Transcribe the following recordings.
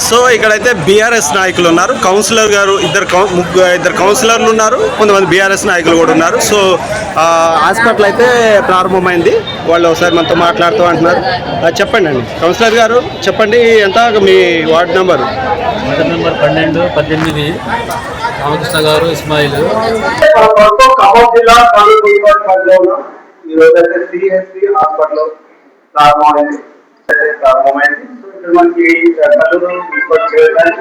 So ఇక్కడైతే BRS నాయకులు ఉన్నారు, కౌన్సిలర్ గారు ఇద్దరు కౌన్సిలర్లు ఉన్నారు, కొంతమంది బీఆర్ఎస్ నాయకులు కూడా ఉన్నారు. సో హాస్పిటల్ అయితే ప్రారంభమైంది. వాళ్ళు ఒకసారి మనతో మాట్లాడుతూ అంటున్నారు. చెప్పండి అండి కౌన్సిలర్ గారు, చెప్పండి ఎంత మీ ward number? Ward number 12, 18 Ramakrishna గారు, ఇస్మాయిల్. మనకి కల్లూరు మున్సిపల్ చైర్మన్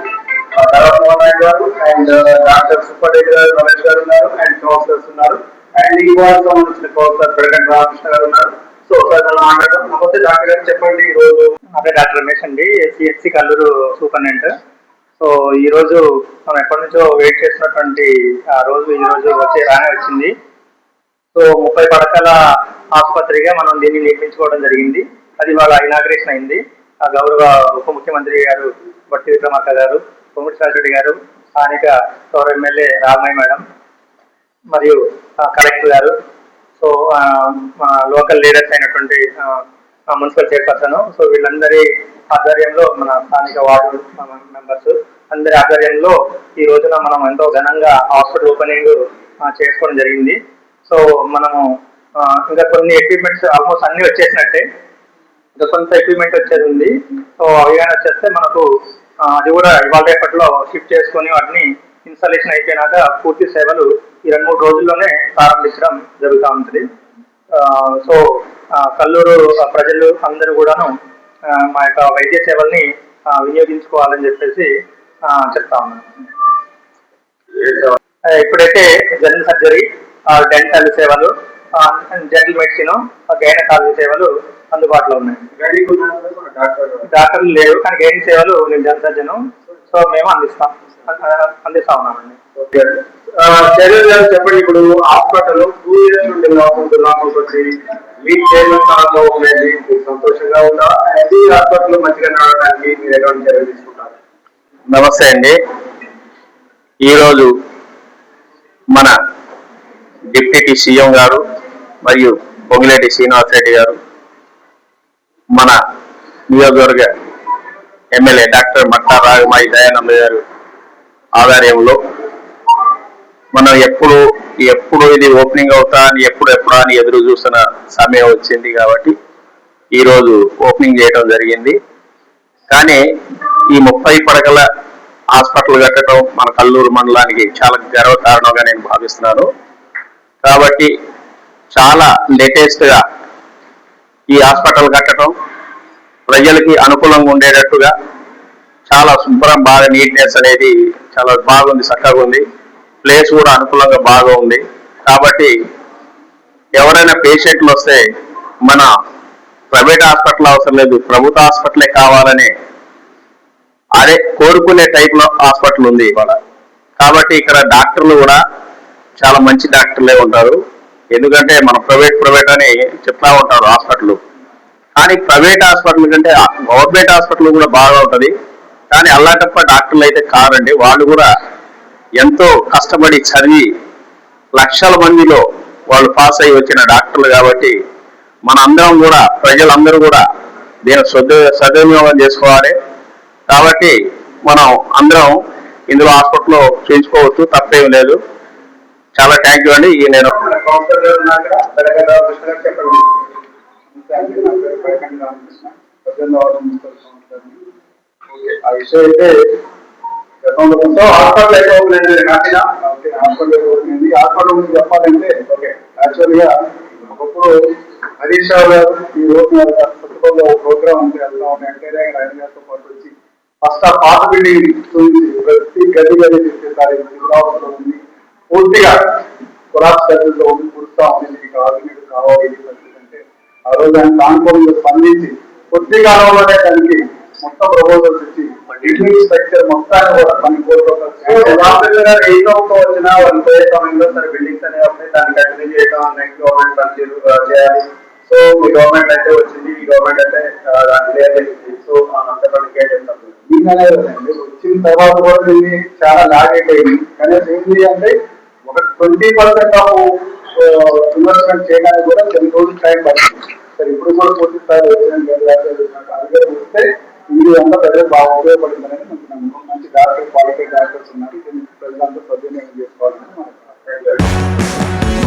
గారు అండ్ డాక్టర్ సుబ్బరెడ్డి గారు, రమేష్ గారు ఉన్నారు, అండ్ కౌన్సిలర్స్ ఉన్నారు, అండ్ ఈ వార్డు సంబంధించిన కౌన్సిలర్ పెరగండి రామకృష్ణ గారు ఉన్నారు. సో మాట్లాడడం నమస్తే డాక్టర్ గారు, చెప్పండి. ఈ రోజు అదే డాక్టర్ రమేష్ అండి, సిహెచ్సి కల్లూరు సూపరింటెండెంట్. సో ఈ రోజు మనం ఎప్పటి నుంచో వెయిట్ చేసినటువంటి ఆ రోజు ఈ రోజు రానే వచ్చింది. సో 30 పడకల ఆసుపత్రిగా మనం దీన్ని నిర్మించుకోవడం జరిగింది. అది వాళ్ళ ఇనాగ్రేషన్ అయింది. గౌరవ ఉప ముఖ్యమంత్రి గారు బట్టి విక్రమార్క గారు, పొంగుడి శాస్త్రి గారు, స్థానిక గౌరవ ఎమ్మెల్యే రామయ్య మేడం మరియు కలెక్టర్ గారు, సో లోకల్ లీడర్స్ అయినటువంటి మున్సిపల్ చైర్పర్సన్, సో వీళ్ళందరి ఆధ్వర్యంలో మన స్థానిక వార్డు మెంబర్స్ అందరి ఆధ్వర్యంలో ఈ రోజున మనం ఎంతో ఘనంగా హాస్పిటల్ ఓపెనింగ్ చేసుకోవడం జరిగింది. సో మనము ఇంకా కొన్ని ఎక్విప్మెంట్స్ ఆల్మోస్ట్ అన్ని వచ్చేసినట్టే, ఇంకా కొంత ఎక్విప్మెంట్ వచ్చేది ఉంది. సో అవి కానీ వచ్చేస్తే మనకు అది కూడా ఇవాళ రేపట్లో షిఫ్ట్ చేసుకొని వాటిని ఇన్స్టాలేషన్ అయిపోయినాక పూర్తి సేవలు ఈ 2-3 రోజుల్లోనే ప్రారంభించడం జరుగుతూ ఉంటుంది. సో కల్లూరు ప్రజలు అందరూ కూడాను మా యొక్క వైద్య సేవల్ని వినియోగించుకోవాలని చెప్పేసి చెప్తా ఉన్నాను. ఇప్పుడైతే జనరల్ సర్జరీ, డెంటల్ సేవలు, జనరల్ మెడిసిన్, గైనకాలజీ సేవలు అందుబాటులో ఉన్నాయి. డాక్టర్లు లేవు కానీ గైనిక్ సేవలు నేను జనరల్ సర్జన్, సో మేము అందిస్తా ఉన్నామండి. చెప్పండి, ఇప్పుడు హాస్పిటల్ 2 years నుండి వచ్చి మీ చైర్మన్ స్థానంలో ఉండేది సంతోషంగా ఉందా? ఈ హాస్పిటల్ మంచిగా నడవడానికి మీరు ఎటువంటి చర్యలు తీసుకుంటారు? నమస్తే అండి. ఈరోజు మన డిప్యూటీ సీఎం గారు మరియు పొంగిలేటి శ్రీనివాసరెడ్డి గారు, మన నియోజకవర్గ ఎమ్మెల్యే డాక్టర్ మట్టా రాఘమాయి దయానంద గారు ఆధ్వర్యంలో మనం ఎప్పుడు ఇది ఓపెనింగ్ అవుతా అని ఎప్పుడు అని ఎదురు చూస్తున్న సమయం వచ్చింది కాబట్టి ఈరోజు ఓపెనింగ్ చేయడం జరిగింది. కానీ ఈ 30 పడకల హాస్పిటల్ కట్టడం మన కల్లూరు మండలానికి చాలా గర్వకారణంగా నేను భావిస్తున్నాను. కాబట్టి చాలా లేటెస్ట్గా ఈ హాస్పిటల్ కట్టడం ప్రజలకి అనుకూలంగా ఉండేటట్టుగా చాలా శుభ్రం, బాగా నీట్నెస్ అనేది చాలా బాగుంది, చక్కగా ఉంది. ప్లేస్ కూడా అనుకూలంగా బాగా ఉంది. కాబట్టి ఎవరైనా పేషెంట్లు వస్తే మన ప్రైవేట్ హాస్పిటల్ అవసరం లేదు, ప్రభుత్వ హాస్పిటలే కావాలని అదే కోరుకునే టైప్లో హాస్పిటల్ ఉంది ఇవాళ. కాబట్టి ఇక్కడ డాక్టర్లు కూడా చాలా మంచి డాక్టర్లే ఉంటారు. ఎందుకంటే మన ప్రైవేట్ అని చెప్తా ఉంటారు హాస్పిటల్, కానీ ప్రైవేట్ హాస్పిటల్ కంటే గవర్నమెంట్ హాస్పిటల్ కూడా బాగా ఉంటుంది. కానీ అల్లాటప్ప డాక్టర్లు అయితే కారండి, వాళ్ళు కూడా ఎంతో కష్టపడి చదివి లక్షల మందిలో వాళ్ళు పాస్ అయ్యి వచ్చిన డాక్టర్లు. కాబట్టి మన అందరం కూడా ప్రజలందరూ కూడా దీన్ని సద్వినియోగం చేసుకోవాలి. కాబట్టి మనం అందరం ఇందులో హాస్పిటల్లో చేయించుకోవచ్చు, తప్పేం లేదు. చాలా థ్యాంక్ యూ అండి. నేను ఆ విషయం అయితే హాస్పిటల్ అయితే ఓపెన్ హాస్పిటల్ గురించి చెప్పాలంటే యాక్చువల్గా ఒకప్పుడు హరీష్ రావు గారు ఈ రోజు ప్రోగ్రామ్ అంటే వెళ్తా ఉంటే రైతులతో పాటు వచ్చి ఫస్ట్ ఆ పాత బిల్డింగ్ ప్రతి గది తీసేసారి ఉంది, పూర్తిగా కొలాప్స్ గదులతో ఉండి పుడుతూ ఉంది, కావాలి అంటే ఆ రోజు ఆయన కాన్ఫరెన్స్ స్పందించి కొద్ది కాలంలోనే దానికి మొత్తం ప్రపోజల్స్ ఇచ్చి బిల్డింగ్ స్ట్రక్చర్ మొత్తాన్ని కూడా కొన్ని వచ్చిన వాళ్ళు పోయే సమయంలో సరే బిల్డింగ్స్ అనేవి ఉన్నాయి, దాన్ని కంటిన్యూ చేయడం నెక్స్ట్ గవర్నమెంట్ పనిచేయడం చేయాలి. సో మీ గవర్నమెంట్ అయితే వచ్చింది, ఈ గవర్నమెంట్ అయితే దాన్ని క్లియర్ చేసింది. సో వచ్చిన తర్వాత కూడా దీన్ని చాలా లాగ్ అయిపోయింది. కనీసం ఏంటి అంటే ఒక 20% ఆఫ్ ఇన్వెస్ట్మెంట్ చేయడానికి కూడా 10 రోజులు టైం పడుతుంది. సరే ఇప్పుడు కూడా పూర్తి స్థాయి వచ్చిన వస్తే ఇది అంతా ప్రజలకు బాగా ఉపయోగపడుతుందని మనకు నమ్మకం. మంచి డాక్టర్, క్వాలిఫైడ్ డాక్టర్స్ ఉన్నారు. దీన్ని ప్రజలంతా సద్వినియోగం చేసుకోవాలని మనకు